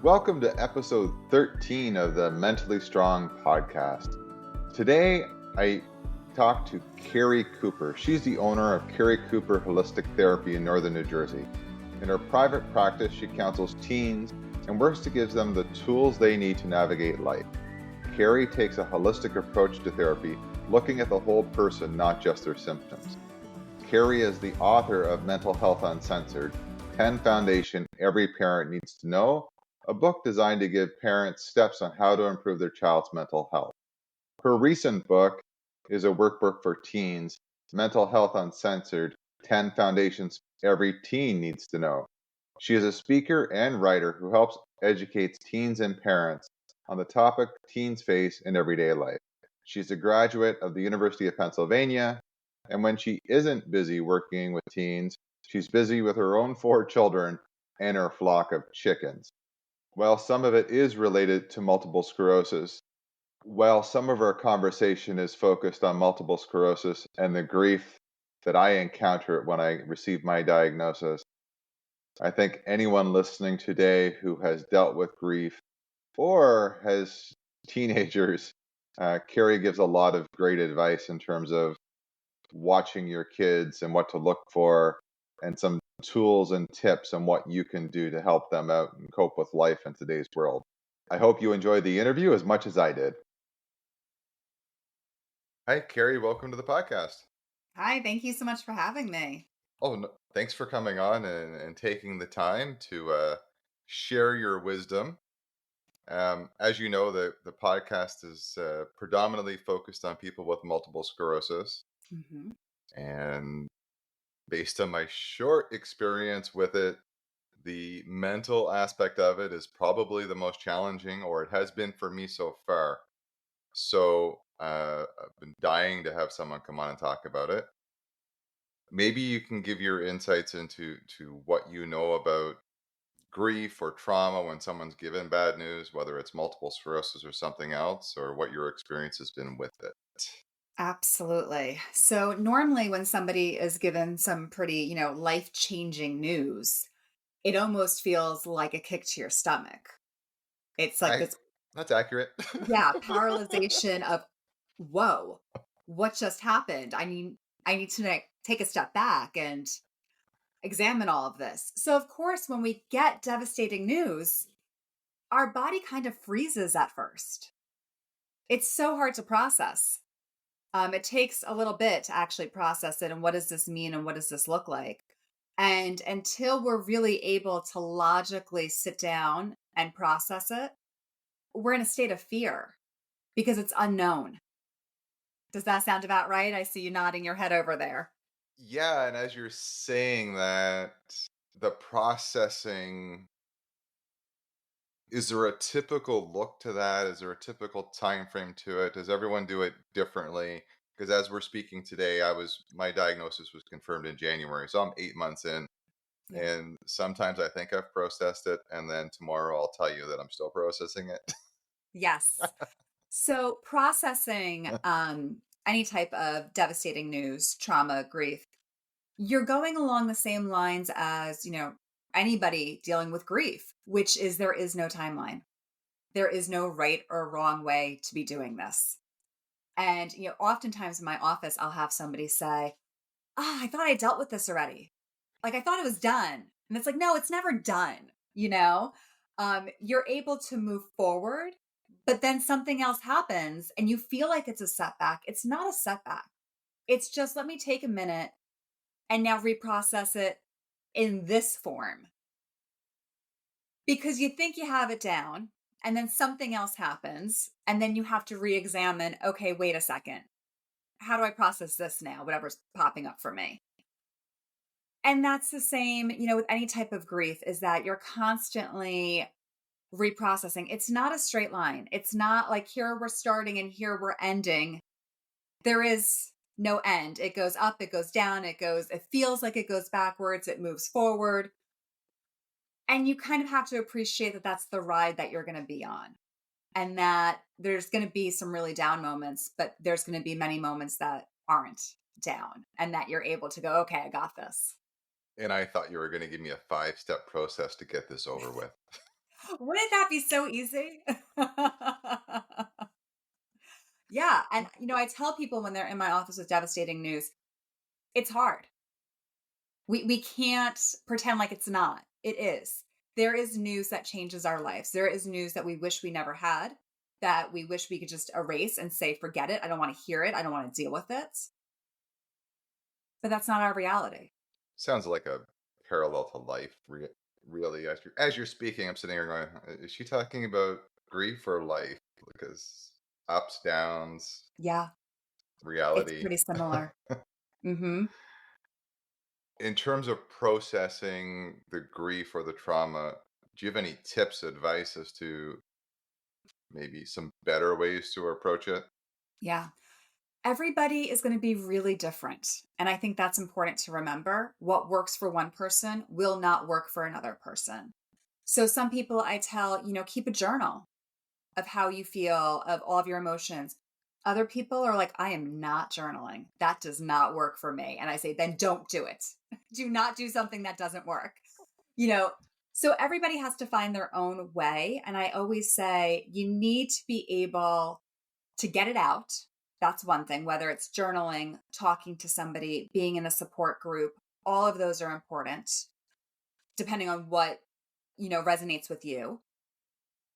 Welcome to episode 13 of the Mentally Strong podcast. Today, I talked to Keri Cooper. She's the owner of Keri Cooper Holistic Therapy in Northern New Jersey. In her private practice, she counsels teens and works to give them the tools they need to navigate life. Keri takes a holistic approach to therapy, looking at the whole person, not just their symptoms. Keri is the author of Mental Health Uncensored, 10 Foundation Every Parent Needs to Know, a book designed to give parents steps on how to improve their child's mental health. Her recent book is a workbook for teens, Mental Health Uncensored, 10 Foundations Every Teen Needs to Know. She is a speaker and writer who helps educate teens and parents on the topic teens face in everyday life. She's a graduate of the University of Pennsylvania, and when she isn't busy working with teens, she's busy with her own 4 children and her flock of chickens. While some of it is related to multiple sclerosis, while some of our conversation is focused on multiple sclerosis and the grief that I encountered when I received my diagnosis, I think anyone listening today who has dealt with grief or has teenagers, Keri gives a lot of great advice in terms of watching your kids and what to look for, and some tools and tips on what you can do to help them out and cope with life in today's world. I hope you enjoyed the interview as much as I did. Hi, Keri. Welcome to the podcast. Hi, thank you so much for having me. Oh, no, thanks for coming on and taking the time to share your wisdom. As you know, the podcast is predominantly focused on people with multiple sclerosis. hmm And based on my short experience with it, the mental aspect of it is probably the most challenging, or it has been for me so far. So I've been dying to have someone come on and talk about it. Maybe you can give your insights into what you know about grief or trauma when someone's given bad news, whether it's multiple sclerosis or something else, or what your experience has been with it. Absolutely. So, normally when somebody is given some pretty, life-changing news, it almost feels like a kick to your stomach. It's like I this, That's accurate. yeah, paralyzation of, whoa, what just happened? I need to take a step back and examine all of this. So, of course, when we get devastating news, our body kind of freezes at first. It's so hard to process. It takes a little bit to actually process it and what does this mean and what does this look like? And until we're really able to logically sit down and process it, we're in a state of fear because it's unknown. Does that sound about right? I see you nodding your head over there. Yeah, and as you're saying that, the processing, is there a typical look to that? Is there a typical time frame to it? Does everyone do it differently? Because as we're speaking today, my diagnosis was confirmed in January, so I'm 8 months in, Yeah. and sometimes I think I've processed it, and then tomorrow I'll tell you that I'm still processing it. Yes. So processing any type of devastating news, trauma, grief, you're going along the same lines as, anybody dealing with grief, which is there is no timeline. There is no right or wrong way to be doing this. And, oftentimes in my office, I'll have somebody say, I thought I dealt with this already. Like, I thought it was done. And it's like, no, it's never done. You're able to move forward, but then something else happens and you feel like it's a setback. It's not a setback. It's just, let me take a minute and now reprocess it in this form because you think you have it down and then something else happens and then you have to re-examine, okay, wait a second. How do I process this now? Whatever's popping up for me. And that's the same, with any type of grief is that you're constantly reprocessing. It's not a straight line. It's not like here we're starting and here we're ending. There is no end. It goes up, it goes down, it feels like it goes backwards, it moves forward. And you kind of have to appreciate that that's the ride that you're going to be on. And that there's going to be some really down moments, but there's going to be many moments that aren't down and that you're able to go, okay, I got this. And I thought you were going to give me a 5-step process to get this over with. Wouldn't that be so easy? Yeah, and, I tell people when they're in my office with devastating news, it's hard. We can't pretend like it's not. It is. There is news that changes our lives. There is news that we wish we never had, that we wish we could just erase and say, "Forget it. I don't wanna hear it. I don't wanna deal with it." But that's not our reality. Sounds like a parallel to life, really. As you're speaking, I'm sitting here going, is she talking about grief or life? Because ups, downs, Yeah, it's reality. pretty similar. Mhm. In terms of processing the grief or the trauma, do you have any tips, advice as to maybe some better ways to approach it? Yeah. Everybody is gonna be really different, and I think that's important to remember. What works for one person will not work for another person. So some people I tell, keep a journal of how you feel, of all of your emotions. Other people are like, I am not journaling. That does not work for me. And I say, then don't do it. Do not do something that doesn't work. You know, so everybody has to find their own way. And I always say, you need to be able to get it out. That's one thing, whether it's journaling, talking to somebody, being in a support group, all of those are important, depending on what, resonates with you.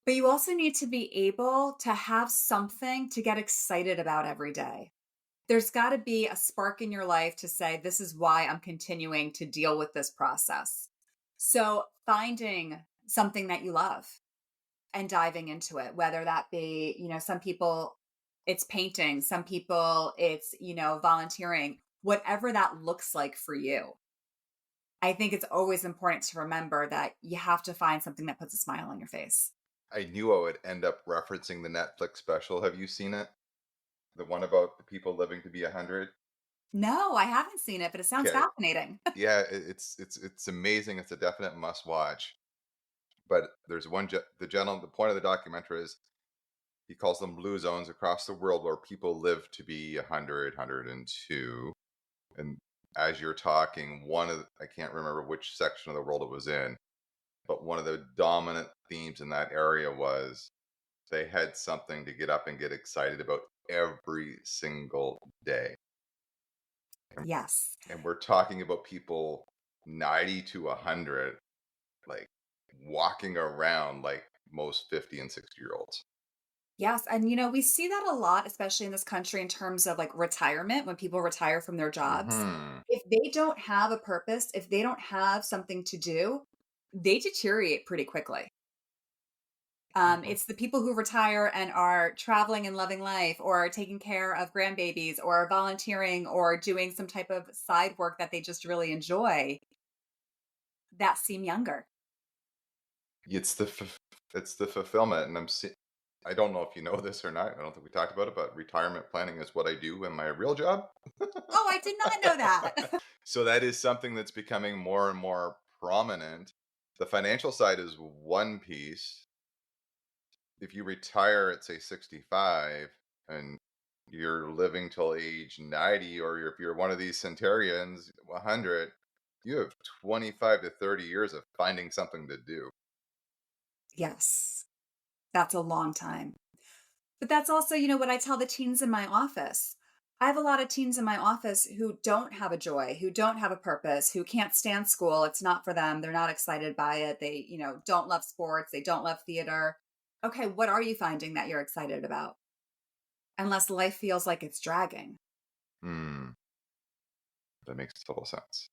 But you also need to be able to have something to get excited about every day. There's got to be a spark in your life to say, this is why I'm continuing to deal with this process. So finding something that you love and diving into it, whether that be, some people it's painting, some people it's, volunteering, whatever that looks like for you. I think it's always important to remember that you have to find something that puts a smile on your face. I knew I would end up referencing the Netflix special. Have you seen it? The one about the people living to be 100? No, I haven't seen it, but it sounds Okay. fascinating. Yeah, it's amazing. It's a definite must watch. But there's the gentleman. The point of the documentary is he calls them blue zones across the world where people live to be 100, 102. And as you're talking, I can't remember which section of the world it was in, but one of the dominant themes in that area was they had something to get up and get excited about every single day. And, Yes. and we're talking about people 90 to 100, like walking around like most 50 and 60-year olds. Yes, and we see that a lot, especially in this country in terms of like retirement, when people retire from their jobs. Hmm. If they don't have a purpose, if they don't have something to do, they deteriorate pretty quickly. It's the people who retire and are traveling and loving life or taking care of grandbabies or volunteering or doing some type of side work that they just really enjoy that seem younger. It's it's the fulfillment, and I don't know if you know this or not. I don't think we talked about it, but retirement planning is what I do in my real job. Oh, I did not know that. So that is something that's becoming more and more prominent. The financial side is one piece. If you retire at say 65 and you're living till age 90, or if you're one of these centenarians 100, you have 25 to 30 years of finding something to do. Yes, that's a long time. But that's also, what I tell the teens in my office. I have a lot of teens in my office who don't have a joy, who don't have a purpose, who can't stand school. It's not for them. They're not excited by it. They, don't love sports. They don't love theater. Okay, what are you finding that you're excited about? Unless life feels like it's dragging. Hmm, that makes total sense.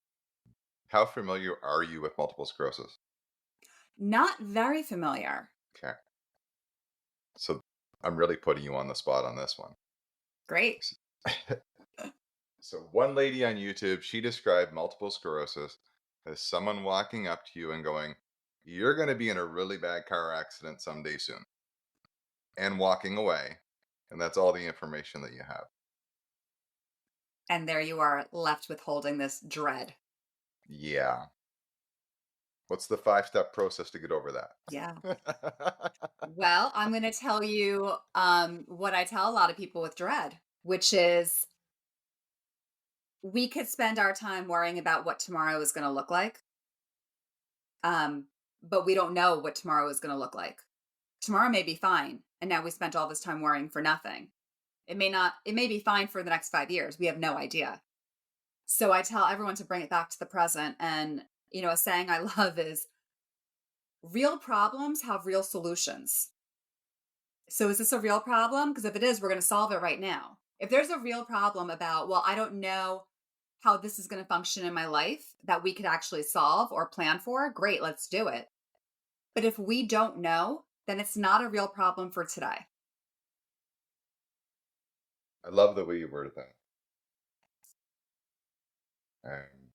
How familiar are you with multiple sclerosis? Not very familiar. Okay. So I'm really putting you on the spot on this one. Great. So one lady on YouTube, she described multiple sclerosis as someone walking up to you and going, "You're going to be in a really bad car accident someday soon," and walking away. And that's all the information that you have. And there you are left with holding this dread. Yeah. What's the 5-step process to get over Yeah. that? Well, I'm going to tell you what I tell a lot of people with dread, which is we could spend our time worrying about what tomorrow is going to look like. Um, but we don't know what tomorrow is going to look like. Tomorrow may be fine. And now we spent all this time worrying for nothing. It may not, it may be fine for the next 5 years. We have no idea. So I tell everyone to bring it back to the present. And, a saying I love is real problems have real solutions. So is this a real problem? Because if it is, we're going to solve it right now. If there's a real problem about, well, I don't know how this is going to function in my life that we could actually solve or plan for, great, let's do it. But if we don't know, then it's not a real problem for today. I love the way you worded that. And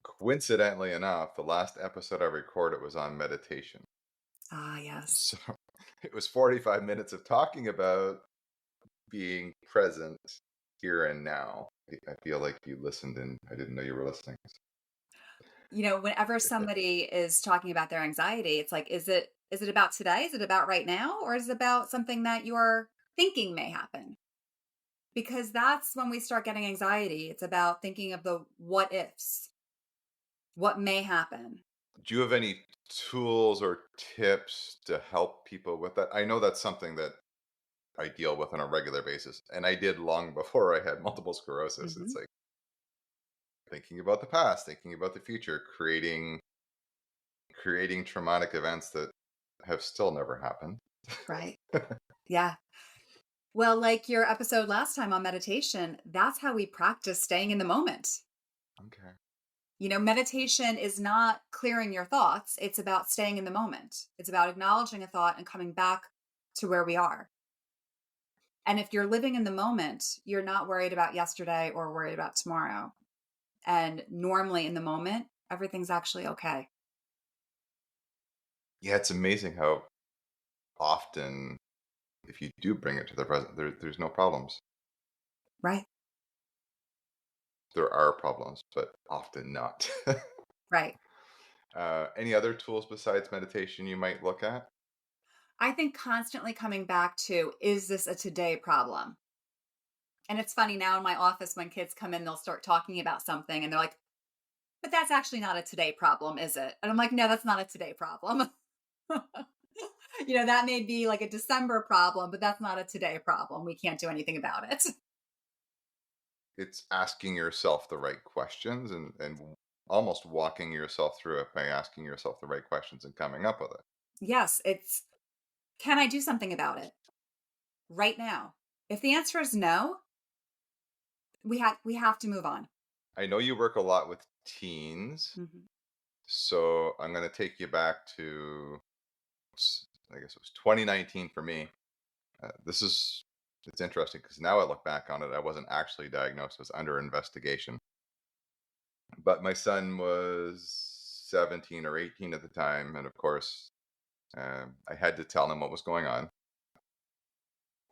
coincidentally enough, the last episode I recorded was on meditation. Ah, yes. So it was 45 minutes of talking about being present here and now. I feel like you listened and I didn't know you were listening. Whenever somebody is talking about their anxiety, it's like, is it about today? Is it about right now? Or is it about something that you're thinking may happen? Because that's when we start getting anxiety. It's about thinking of the what ifs, what may happen. Do you have any tools or tips to help people with that? I know that's something that I deal with on a regular basis, and I did long before I had multiple sclerosis. Hmm. It's like thinking about the past, thinking about the future, creating traumatic events that have still never happened. Right. Yeah. Well, like your episode last time on meditation, that's how we practice staying in the moment. Okay. Meditation is not clearing your thoughts. It's about staying in the moment. It's about acknowledging a thought and coming back to where we are. And if you're living in the moment, you're not worried about yesterday or worried about tomorrow. And normally in the moment, everything's actually okay. Yeah, it's amazing how often, if you do bring it to the present, there's no problems. Right. There are problems, but often not. Right. Any other tools besides meditation you might look at? I think constantly coming back to, is this a today problem? And it's funny now in my office when kids come in, they'll start talking about something and they're like, but that's actually not a today problem, is it? And I'm like, no, that's not a today problem. That may be like a December problem, but that's not a today problem. We can't do anything about it. It's asking yourself the right questions and almost walking yourself through it by asking yourself the right questions and coming up with it. Yes, it's, can I do something about it right now? If the answer is no, we have to move on. I know you work a lot with teens, Mhm. so I'm going to take you back to, I guess it was 2019 for me. It's interesting because now I look back on it, I wasn't actually diagnosed, I was under investigation. But my son was 17 or 18 at the time, and of course, I had to tell him what was going on.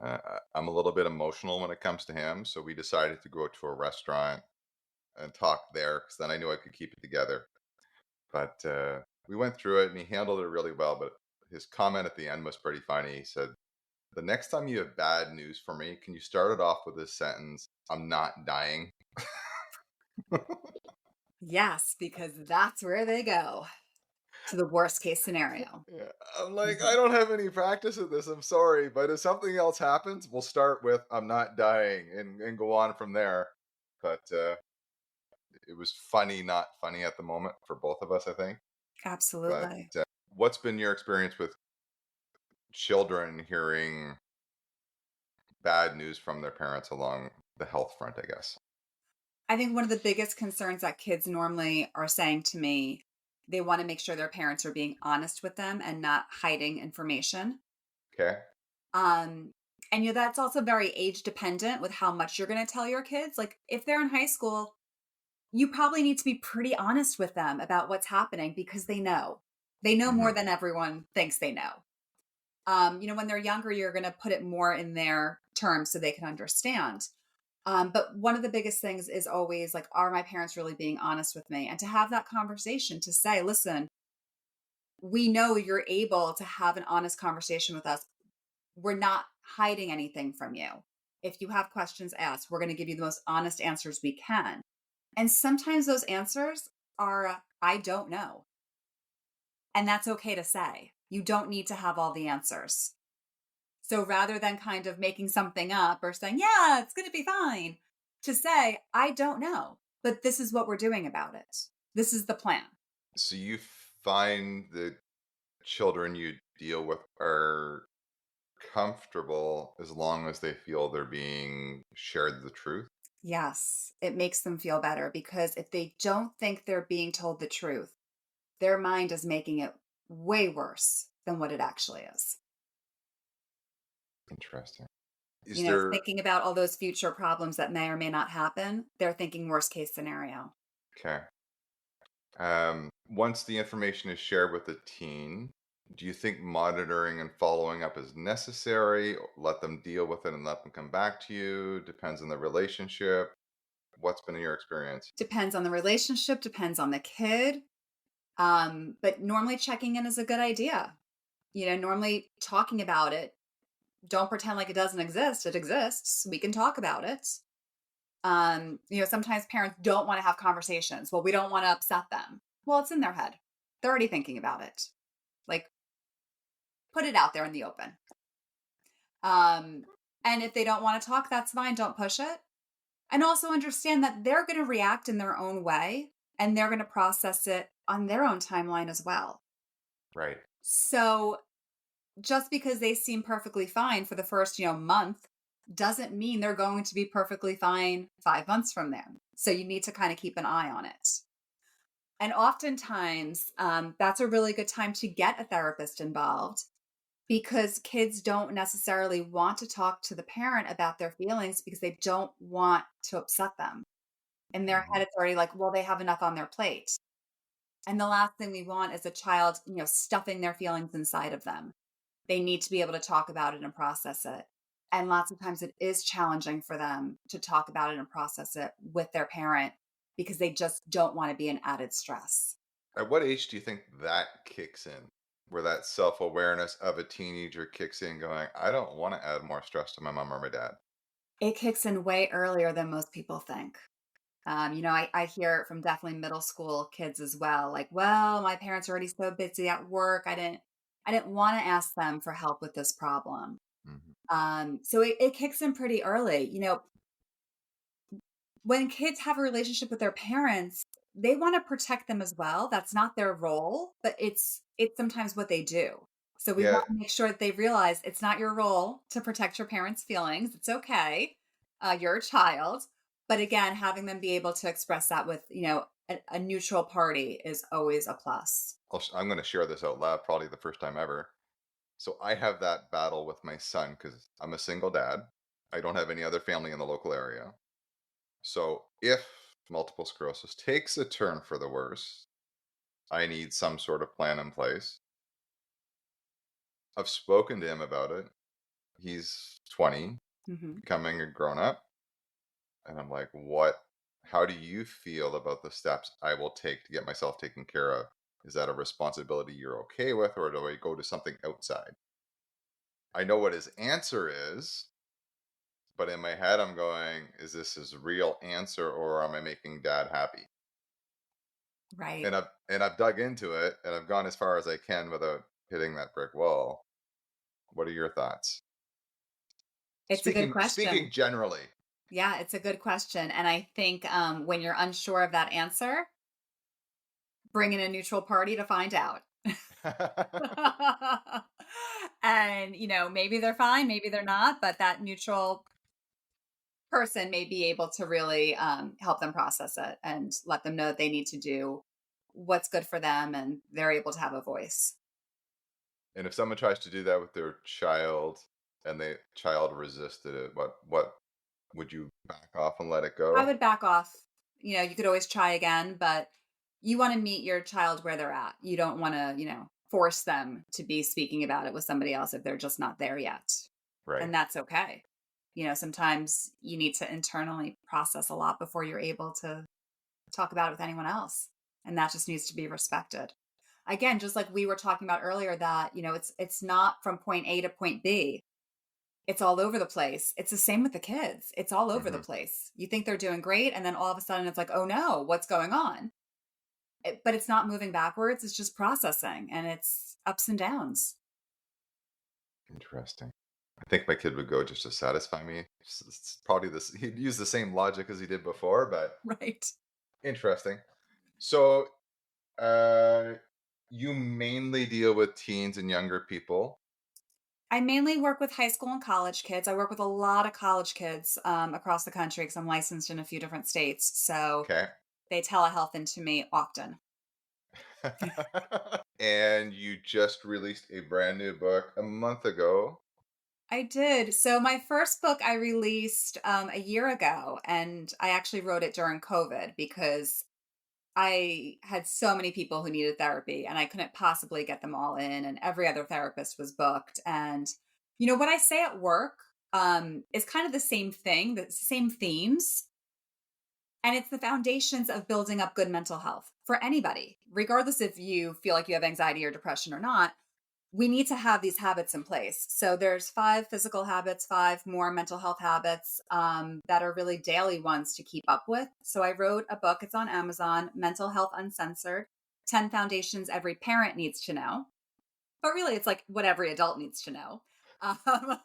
I'm a little bit emotional when it comes to him, so we decided to go to a restaurant and talk there because then I knew I could keep it together. But we went through it, and he handled it really well. But his comment at the end was pretty funny. He said, "The next time you have bad news for me, can you start it off with this sentence? I'm not dying." Yes, because that's where they go, to the worst case scenario. Yeah, I'm like, I Mhm. don't have any practice at this. I'm sorry, but if something else happens, we'll start with "I'm not dying" and go on from there. But it was funny, not funny at the moment for both of us, I think. But Absolutely. what's been your experience with children hearing bad news from their parents along the health front, I guess? I think one of the biggest concerns that kids normally are saying to me, they want to make sure their parents are being honest with them and not hiding information. Okay. Um, and that's also very age dependent with how much you're going to tell your kids. Like if they're in high school, you probably need to be pretty honest with them about what's happening because they know. They know more Hmm. than everyone thinks they know. When they're younger, you're going to put it more in their terms so they can understand. But one of the biggest things is always like, are my parents really being honest with me? And to have that conversation to say, listen, we know you're able to have an honest conversation with us. We're not hiding anything from you. If you have questions, ask. We're going to give you the most honest answers we can. And sometimes those answers are, I don't know. And that's okay to say. You don't need to have all the answers. So rather than kind of making something up or saying, yeah, it's going to be fine, to say, I don't know, but this is what we're doing about it. This is the plan. So you find the children you deal with are comfortable as long as they feel they're being shared the truth? Yes, it makes them feel better because if they don't think they're being told the truth, their mind is making it way worse than what it actually is. Interesting. Is You know, there thinking about all those future problems that may or may not happen, they're thinking worst case scenario. okay. Once the information is shared with the teen, do you think monitoring and following up is necessary? Let them deal with it and let them come back to you? Depends on the relationship. What's been your experience? Depends on the relationship, depends on the kid. But normally checking in is a good idea. You know, normally talking about it. Don't pretend like it doesn't exist. It exists. We can talk about it. You know, sometimes parents don't want to have conversations. Well, we don't want to upset them. Well, it's in their head. They're already thinking about it. Like, put it out there in the open. Um, and if they don't want to talk, that's fine. Don't push it. And also understand that they're going to react in their own way and they're going to process it on their own timeline as well. Right. So just because they seem perfectly fine for the first, month doesn't mean they're going to be perfectly fine 5 months from there. So you need to kind of keep an eye on it. And oftentimes, that's a really good time to get a therapist involved because kids don't necessarily want to talk to the parent about their feelings because they don't want to upset them. In their Hmm. head, it's already like, well, they have enough on their plate. And the last thing we want is a child, stuffing their feelings inside of them. They need to be able to talk about it and process it. And lots of times it is challenging for them to talk about it and process it with their parent because they just don't want to be an added stress. At what age do you think that kicks in? Where that self awareness of a teenager kicks in, going, I don't want to add more stress to my mom or my dad? It kicks in way earlier than most people think. I hear it from definitely middle school kids as well. Like, well, my parents are already so busy at work. I didn't want to ask them for help with this problem. Hmm. So it kicks in pretty early. When kids have a relationship with their parents, they want to protect them as well. That's not their role, but it's sometimes what they do. So we Yeah. want to make sure that they realize it's not your role to protect your parents' feelings. It's okay. You're a child. But again, having them be able to express that with, a neutral party is always a plus. I'm going to share this out loud, probably the first time ever. So I have that battle with my son because I'm a single dad. I don't have any other family in the local area. So if multiple sclerosis takes a turn for the worse, I need some sort of plan in place. I've spoken to him about it. He's 20, Hmm. becoming a grown up. And I'm like, what? How do you feel about the steps I will take to get myself taken care of? Is that a responsibility you're okay with, or do I go to something outside? I know what his answer is, but in my head, I'm going, is this his real answer, or am I making dad happy? Right. And I've dug into it, and I've gone as far as I can without hitting that brick wall. What are your thoughts? It's a good Speaking question. generally. Yeah, it's a good question. And I think when you're unsure of that answer, bring in a neutral party to find out. And, maybe they're fine, maybe they're not, but that neutral person may be able to really help them process it and let them know that they need to do what's good for them and they're able to have a voice. And if someone tries to do that with their child and the child resisted it, what would you back off and let it I go? would back off. You could always try again, but you want to meet your child where they're at. You don't want to, force them to be speaking about it with somebody else if they're just not there yet. Right. And that's okay. Sometimes you need to internally process a lot before you're able to talk about it with anyone else. And that just needs to be respected. Again, just like we were talking about earlier, that, it's not from point A to point B. It's all over the place. It's the same with the kids. It's all over the Hmm. place. You think they're doing great, and then all of a sudden it's like, oh no, what's going on? but it's not moving backwards. It's just processing, and it's ups and downs. Interesting. I think my kid would go just to satisfy me. It's probably this. He'd use the same logic as he did before, but Right. interesting. So, uh, you mainly deal with teens and younger people. I mainly work with high school and college kids. I work with a lot of college kids across the country because I'm licensed in a few different states. So Okay. they telehealth into me often. And you just released a brand new book a month ago. I did. So my first book I released a year ago, and I actually wrote it during COVID because I had so many people who needed therapy and I couldn't possibly get them all in, and every other therapist was booked. And, what I say at work is kind of the same thing, the same themes. And it's the foundations of building up good mental health for anybody, regardless if you feel like you have anxiety or depression or not. We need to have these habits in place. So there's 5 physical habits, 5 more mental health habits that are really daily ones to keep up with. So I wrote a book. It's on Amazon, Mental Health Uncensored: 10 Foundations Every Parent Needs to Know. But really, it's like what every adult needs to know. Um,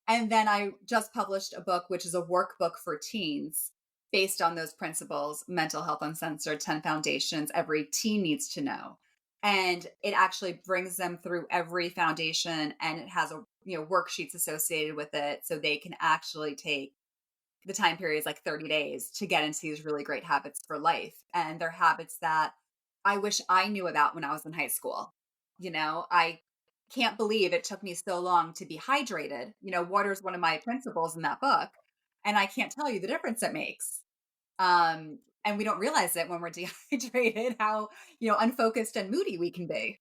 and then I just published a book, which is a workbook for teens based on those principles: Mental Health Uncensored, 10 Foundations Every Teen Needs to Know. And it actually brings them through every foundation, and it has worksheets associated with it so they can actually take the time period is like 30 days to get into these really great habits for life. And they're habits that I wish I knew about when I was in high school. I can't believe it took me so long to be hydrated. Water is one of my principles in that book. And I can't tell you the difference it makes. And we don't realize it when we're dehydrated, how, unfocused and moody we can be.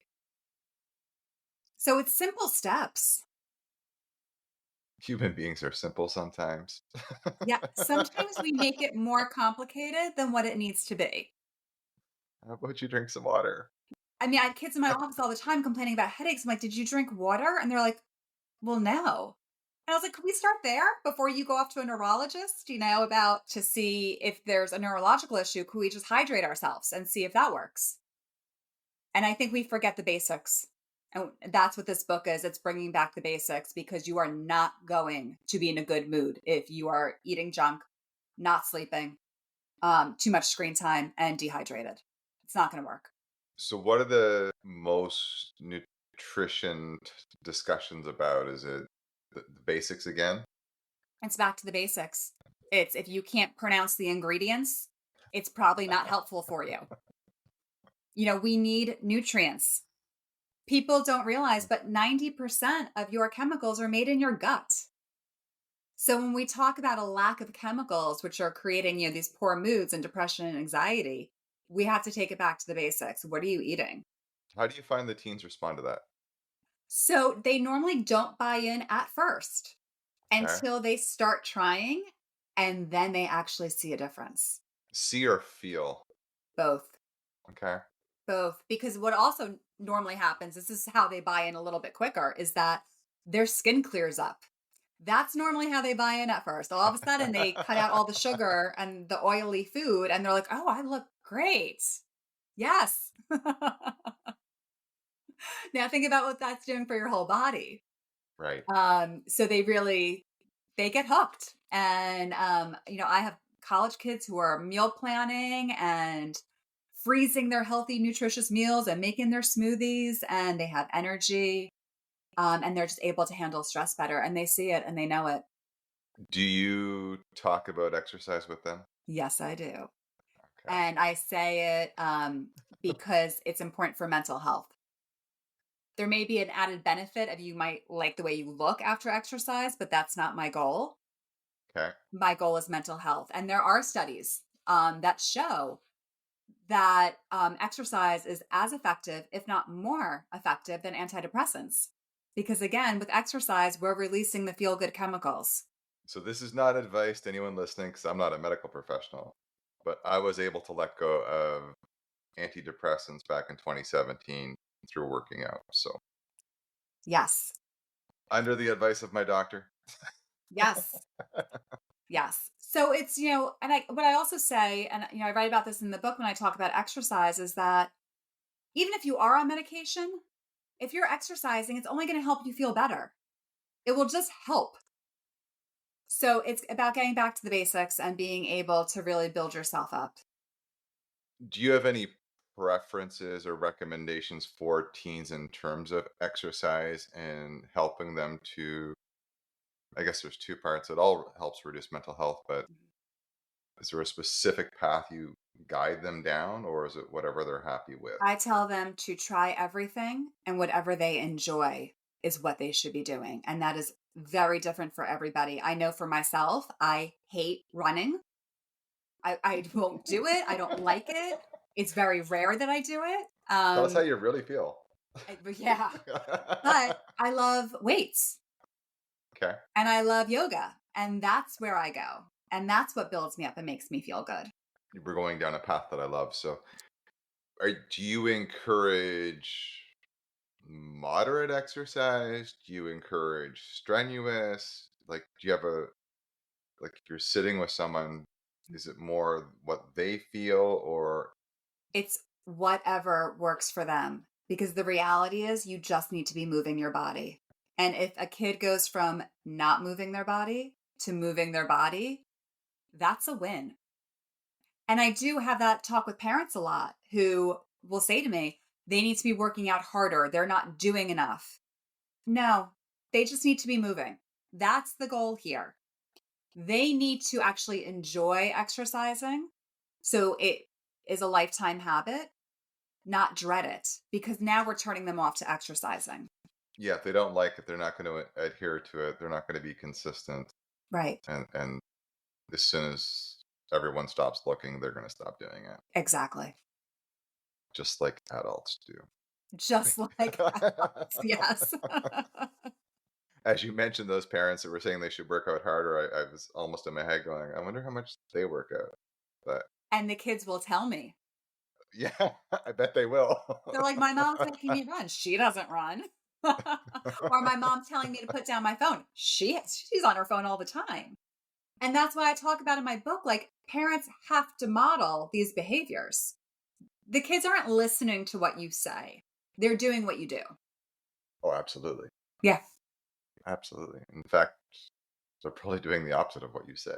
So it's simple steps. Human beings are simple sometimes. Yeah. Sometimes we make it more complicated than what it needs to be. How about you drink some water? I mean, I have kids in my office all the time complaining about headaches. I'm like, did you drink water? And they're like, well, no. And I was like, could we start there before you go off to a neurologist, about to see if there's a neurological issue? Could we just hydrate ourselves and see if that works? And I think we forget the basics. And that's what this book is. It's bringing back the basics, because you are not going to be in a good mood if you are eating junk, not sleeping, too much screen time, and dehydrated. It's not going to work. So, what are the most nutrition discussions about? Is it the basics again? It's back to the basics. It's if you can't pronounce the ingredients, it's probably not helpful for you. We need nutrients. People don't realize, but 90% of your chemicals are made in your gut. So when we talk about a lack of chemicals, which are creating, these poor moods and depression and anxiety, we have to take it back to the basics. What are you eating? How do you find the teens respond to that? So they normally don't buy in at first Okay. until they start trying, and then they actually see a difference. See or feel? Both. Okay. Both. Because what also normally happens, this is how they buy in a little bit quicker, is that their skin clears up. That's normally how they buy in at first. All of a sudden, they cut out all the sugar and the oily food, and they're like, oh, I look great. Yes. Now think about what that's doing for your whole body. Right. So they get hooked. And, I have college kids who are meal planning and freezing their healthy, nutritious meals and making their smoothies, and they have energy. And they're just able to handle stress better, and they see it and they know it. Do you talk about exercise with them? Yes, I do. Okay. And I say it because it's important for mental health. There may be an added benefit of you might like the way you look after exercise, but that's not my goal. Okay. My goal is mental health. And there are studies that show that exercise is as effective, if not more effective, than antidepressants. Because again, with exercise, we're releasing the feel good chemicals. So this is not advice to anyone listening, because I'm not a medical professional, but I was able to let go of antidepressants back in 2017 through working out. So Yes. under the advice of my doctor. Yes. Yes. So it's, and what I also say, and I write about this in the book when I talk about exercise, is that even if you are on medication, if you're exercising, it's only going to help you feel better. It will just help. So it's about getting back to the basics and being able to really build yourself up. Do you have any preferences or recommendations for teens in terms of exercise and helping them to, I guess there's two parts. It all helps reduce mental health, but is there a specific path you guide them down, or is it whatever they're happy with? I tell them to try everything, and whatever they enjoy is what they should be doing. And that is very different for everybody. I know for myself, I hate running. I won't do it. I don't like it. It's very rare that I do it. Tell us how you really feel. Yeah. But I love weights Okay. and I love yoga. And that's where I go. And that's what builds me up and makes me feel good. We're going down a path that I love. So, do you encourage moderate exercise? Do you encourage strenuous? Like, do you have like, if you're sitting with someone, is it more what they feel, or It's whatever works for them because the reality is you just need to be moving your body. And if a kid goes from not moving their body to moving their body, that's a win. And I do have that talk with parents a lot who will say to me, they need to be working out harder. They're not doing enough. No, they just need to be moving. That's the goal here. They need to actually enjoy exercising. So it is a lifetime habit, not dread it, because now we're turning them off to exercising. yeah, if they don't like it, they're not going to adhere to it. They're not going to be consistent, Right. and as soon as everyone stops looking, they're going to stop doing it, Exactly. just like adults do. Just like, yes. As you mentioned, those parents that were saying they should work out harder, I was almost in my head going, I wonder how much they work out. But And the kids will tell me. yeah, I bet they will. They're like, my mom's making me run. She doesn't run. Or my mom telling me to put down my phone. She's on her phone all the time. And that's why I talk about in my book, like parents have to model these behaviors. The kids aren't listening to what you say. They're doing what you do. Oh, absolutely. Yeah. Absolutely. In fact, they're probably doing the opposite of what you say.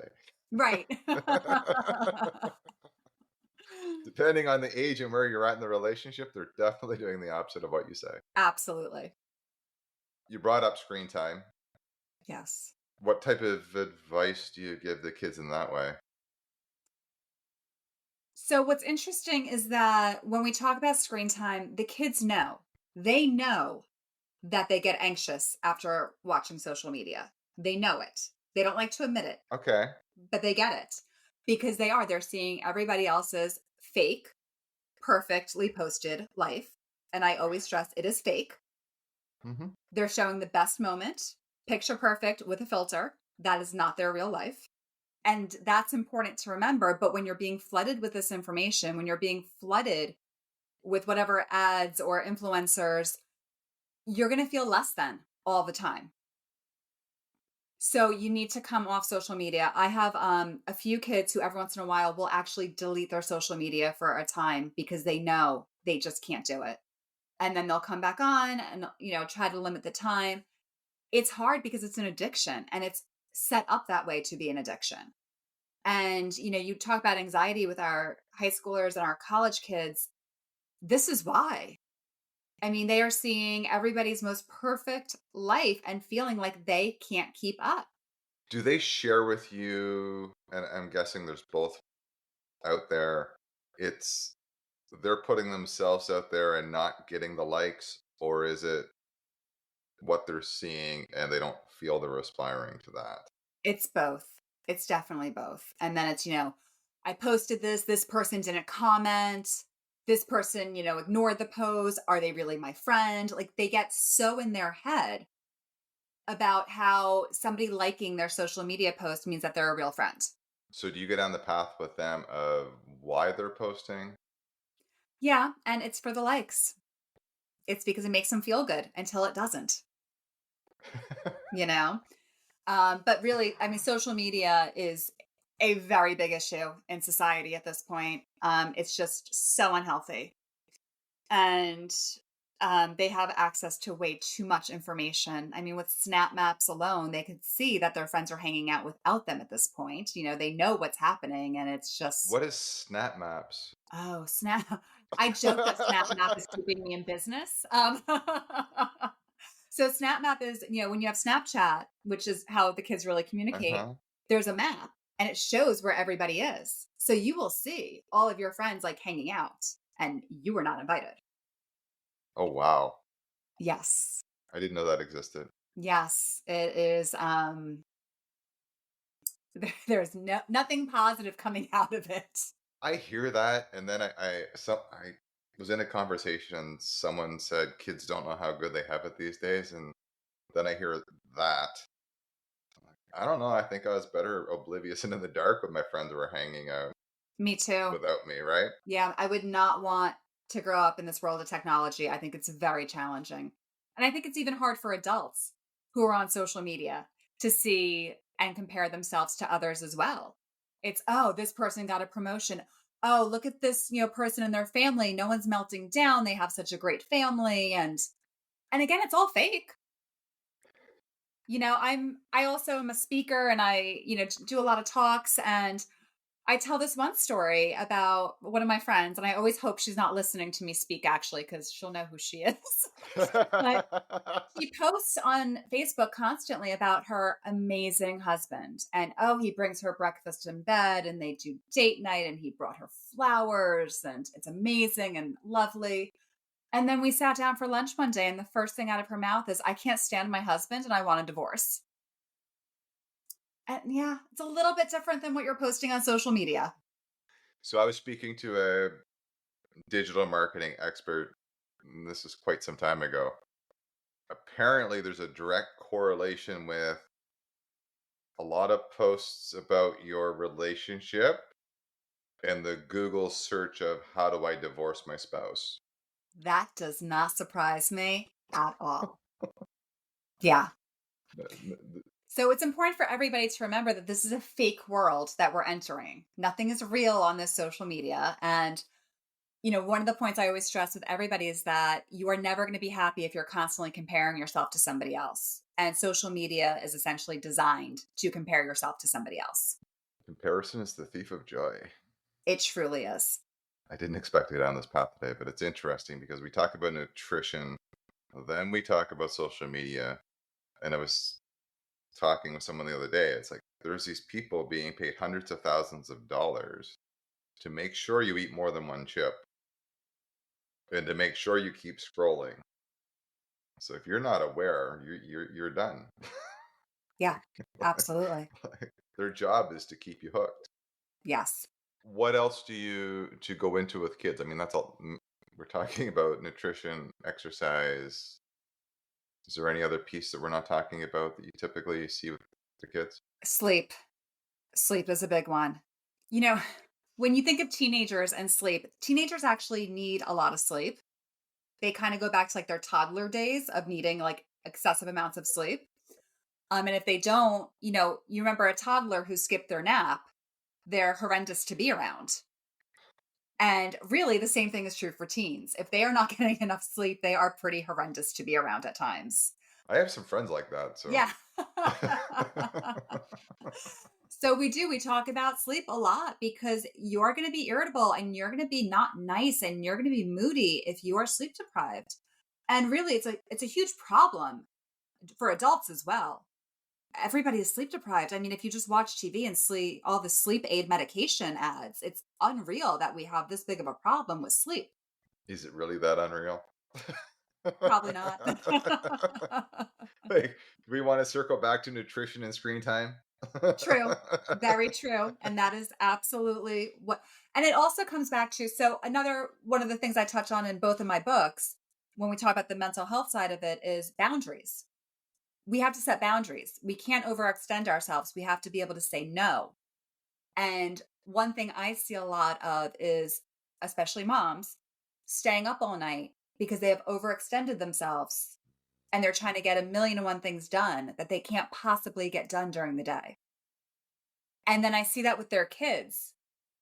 Right. Depending on the age and where you're at in the relationship, they're definitely doing the opposite of what you say. Absolutely. You brought up screen time. Yes. What type of advice do you give the kids in that way? So what's interesting is that when we talk about screen time, the kids know. They know that they get anxious after watching social media. They know it. They don't like to admit it, Okay. but they get it because they're seeing everybody else's fake, perfectly posted life. And I always stress it is fake. Mm-hmm. They're showing the best moment, picture perfect with a filter. That is not their real life. And that's important to remember. But when you're being flooded with this information, when you're being flooded with whatever ads or influencers, you're going to feel less than all the time. So you need to come off social media. I have a few kids who every once in a while will actually delete their social media for a time because they know they just can't do it. And then they'll come back on and, try to limit the time. It's hard because it's an addiction and it's set up that way to be an addiction. And, you talk about anxiety with our high schoolers and our college kids. This is why. I mean, they are seeing everybody's most perfect life and feeling like they can't keep up. Do they share with you, and I'm guessing there's both out there, it's they're putting themselves out there and not getting the likes, or is it what they're seeing and they don't feel they're aspiring to that? It's both. It's definitely both. And then it's, I posted this person didn't comment, this person, ignored the post. Are they really my friend? Like they get so in their head about how somebody liking their social media post means that they're a real friend. So do you go down the path with them of why they're posting? Yeah. And it's for the likes. It's because it makes them feel good until it doesn't, you know? But really, I mean, social media is a very big issue in society at this point. It's just so unhealthy. And they have access to way too much information. I mean, with Snap Maps alone, they could see that their friends are hanging out without them at this point. They know what's happening, and it's just, What is Snap Maps? oh, Snap. I joke that Snap Map is keeping me in business. So Snap Map is, when you have Snapchat, which is how the kids really communicate, Uh-huh. there's a map and it shows where everybody is. So you will see all of your friends like hanging out and you were not invited. Oh, wow. Yes. I didn't know that existed. Yes, it is. There's nothing positive coming out of it. I hear that, and then I was in a conversation, and someone said kids don't know how good they have it these days, and then I hear that. I don't know. I think I was better oblivious and in the dark when my friends were hanging out Me too. without me, right? Yeah, I would not want to grow up in this world of technology. I think it's very challenging. And I think it's even hard for adults who are on social media to see and compare themselves to others as well. It's, oh, this person got a promotion. Oh, look at this, person in their family. No one's melting down. They have such a great family. And again, it's all fake. I also am a speaker and I, do a lot of talks, and I tell this one story about one of my friends, and I always hope she's not listening to me speak actually, because she'll know who she is. But she posts on Facebook constantly about her amazing husband. And oh, he brings her breakfast in bed and they do date night and he brought her flowers and it's amazing and lovely. And then we sat down for lunch one day and the first thing out of her mouth is, I can't stand my husband and I want a divorce. And yeah, it's a little bit different than what you're posting on social media. So I was speaking to a digital marketing expert, and this is quite some time ago. Apparently, there's a direct correlation with a lot of posts about your relationship and the Google search of how do I divorce my spouse. That does not surprise me at all. Yeah. So it's important for everybody to remember that this is a fake world that we're entering. Nothing is real on this social media. And, one of the points I always stress with everybody is that you are never going to be happy if you're constantly comparing yourself to somebody else. And social media is essentially designed to compare yourself to somebody else. Comparison is the thief of joy. It truly is. I didn't expect to go down this path today, but it's interesting because we talk about nutrition, then we talk about social media. And I was talking with someone the other day. It's like there's these people being paid hundreds of thousands of dollars to make sure you eat more than one chip and to make sure you keep scrolling. So if you're not aware, you're done. Yeah, absolutely. Like, their job is to keep you hooked. Yes. What else do you to go into with kids? I mean, that's all we're talking about: nutrition, exercise. Is there any other piece that we're not talking about that you typically see with the kids? Sleep. Sleep is a big one. You know, when you think of teenagers and sleep, teenagers actually need a lot of sleep. They kind of go back to like their toddler days of needing like excessive amounts of sleep. And if they don't, you remember a toddler who skipped their nap, they're horrendous to be around. And really, the same thing is true for teens. If they are not getting enough sleep, they are pretty horrendous to be around at times. I have some friends like that, so Yeah. So we talk about sleep a lot because you're going to be irritable and you're going to be not nice and you're going to be moody if you are sleep deprived. And really it's a huge problem for adults as well. Everybody is sleep deprived. I mean, if you just watch TV and see all the sleep aid medication ads, it's unreal that we have this big of a problem with sleep. is it really that unreal? Probably not. Like, do we want to circle back to nutrition and screen time? True. Very true. And that is absolutely what, and it also comes back to, so another one of the things I touch on in both of my books, when we talk about the mental health side of it, is boundaries. We have to set boundaries. We can't overextend ourselves. We have to be able to say no. And one thing I see a lot of is, especially moms, staying up all night because they have overextended themselves and they're trying to get a million and one things done that they can't possibly get done during the day. And then I see that with their kids,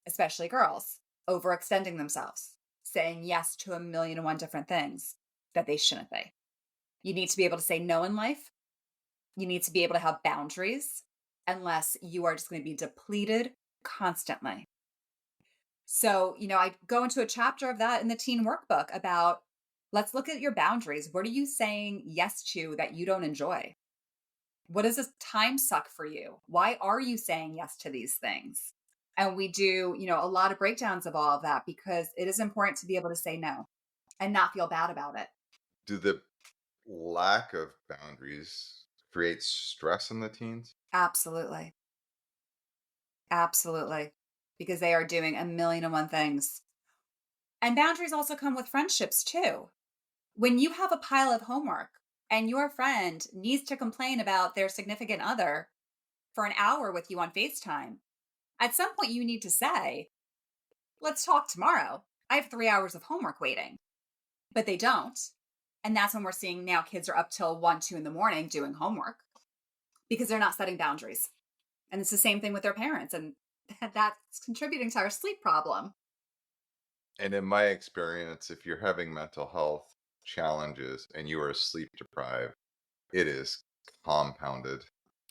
especially girls, overextending themselves, saying yes to a million and one different things that they shouldn't be. You need to be able to say no in life. You need to be able to have boundaries unless you are just going to be depleted constantly. So, I go into a chapter of that in the teen workbook about let's look at your boundaries. What are you saying yes to that you don't enjoy? What does this time suck for you? Why are you saying yes to these things? And we do, a lot of breakdowns of all of that because it is important to be able to say no and not feel bad about it. Do the lack of boundaries create stress in the teens? Absolutely. Absolutely. Because they are doing a million and one things. And boundaries also come with friendships too. When you have a pile of homework and your friend needs to complain about their significant other for an hour with you on FaceTime, at some point you need to say, let's talk tomorrow. I have 3 hours of homework waiting, but they don't. And that's when we're seeing now kids are up till 1, 2 in the morning doing homework because they're not setting boundaries. And it's the same thing with their parents. And that's contributing to our sleep problem. And in my experience, if you're having mental health challenges and you are sleep deprived, it is compounded.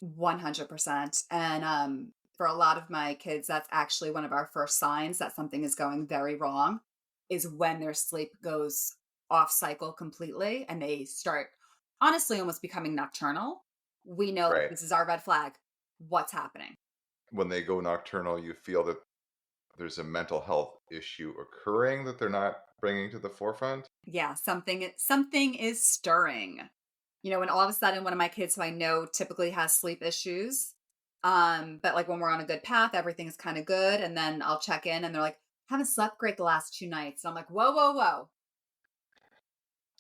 100%. And for a lot of my kids, that's actually one of our first signs that something is going very wrong is when their sleep goes off cycle completely and they start honestly almost becoming nocturnal. We know like, Right. this is our red flag. What's happening? When they go nocturnal, you feel that there's a mental health issue occurring that they're not bringing to the forefront. Yeah, something is stirring. When all of a sudden one of my kids who I know typically has sleep issues, but like when we're on a good path, everything's kind of good. And then I'll check in and they're like, haven't slept great the last 2 nights. And I'm like, whoa, whoa, whoa.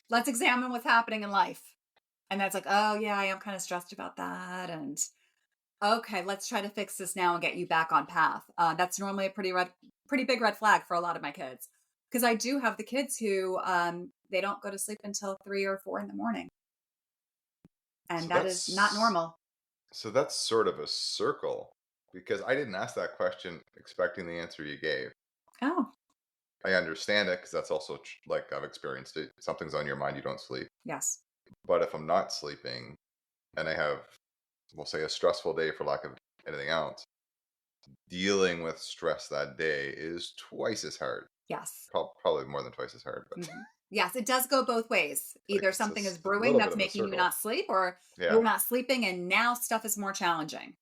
Let's examine what's happening in life. And that's like, oh yeah, I am kind of stressed about that. And okay, let's try to fix this now and get you back on path. That's normally a pretty big red flag for a lot of my kids. Because I do have the kids who they don't go to sleep until 3 or 4 in the morning. And So that is not normal. so that's sort of a circle because I didn't ask that question expecting the answer you gave. Oh, I understand it because that's also like I've experienced it. Something's on your mind, you don't sleep. yes. But if I'm not sleeping and I have, we'll say, a stressful day for lack of anything else, dealing with stress that day is twice as hard. Yes. Probably more than twice as hard, but Mhm. Yes, it does go both ways. like Either it's something is a brewing little bit that's of a making you circle. not sleep, or Yeah. you're not sleeping and now stuff is more challenging.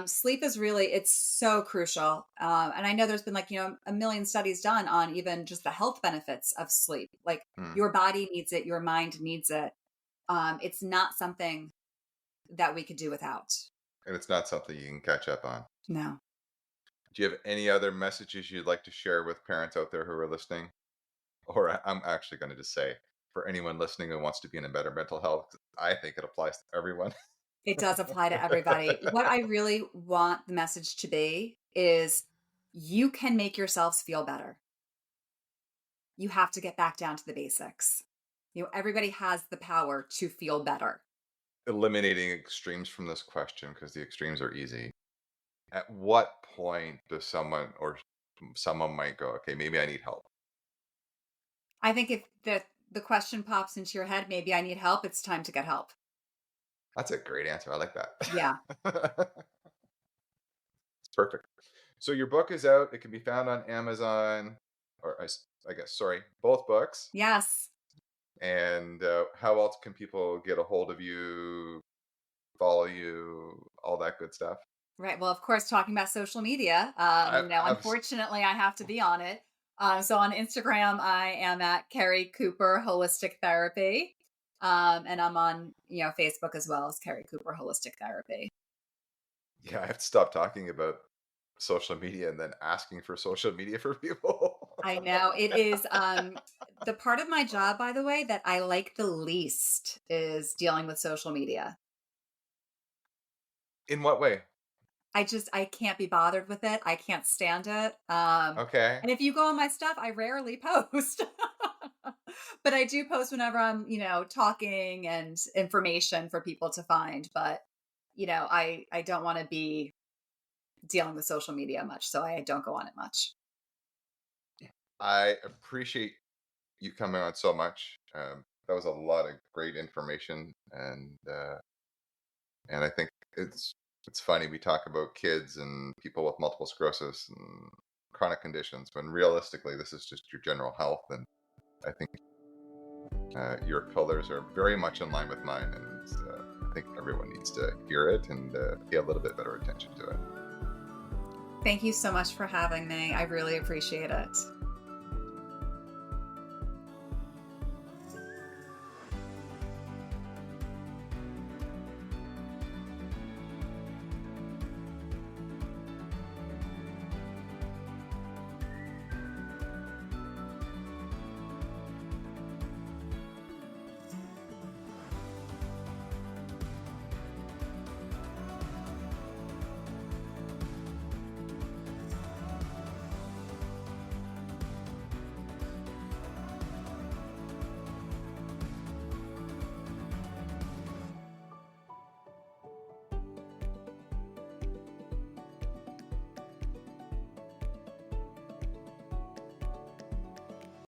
Sleep is really, it's so crucial. And I know there's been like, a million studies done on even just the health benefits of sleep. Like Hmm. your body needs it, your mind needs it. It's not something that we could do without. And it's not something you can catch up on. No. Do you have any other messages you'd like to share with parents out there who are listening? Or I'm actually going to just say, for anyone listening who wants to be in a better mental health, I think it applies to everyone. It does apply to everybody. What I really want the message to be is you can make yourselves feel better. You have to get back down to the basics. Everybody has the power to feel better. Eliminating extremes from this question because the extremes are easy. At what point does someone might go, okay, maybe I need help? I think if the question pops into your head, maybe I need help, it's time to get help. That's a great answer. I like that. Yeah. It's perfect. So your book is out. It can be found on Amazon, or I guess, sorry, both books. Yes. And how else can people get a hold of you, follow you, all that good stuff? Right. Well, of course, talking about social media, I, I've, unfortunately, I have to be on it. So on Instagram, I am at Keri Cooper Holistic Therapy. And I'm on, Facebook as well as Keri Cooper Holistic Therapy. yeah, I have to stop talking about social media and then asking for social media for people. I know it is the part of my job, by the way, that I like the least is dealing with social media. In what way? I can't be bothered with it. I can't stand it. Okay. And if you go on my stuff, I rarely post. But I do post whenever I'm, talking and information for people to find. But, I don't want to be dealing with social media much. So I don't go on it much. I appreciate you coming on so much. That was a lot of great information, and I think it's funny we talk about kids and people with multiple sclerosis and chronic conditions when realistically this is just your general health. And I think your colors are very much in line with mine, and I think everyone needs to hear it and pay a little bit better attention to it. Thank you so much for having me. I really appreciate it.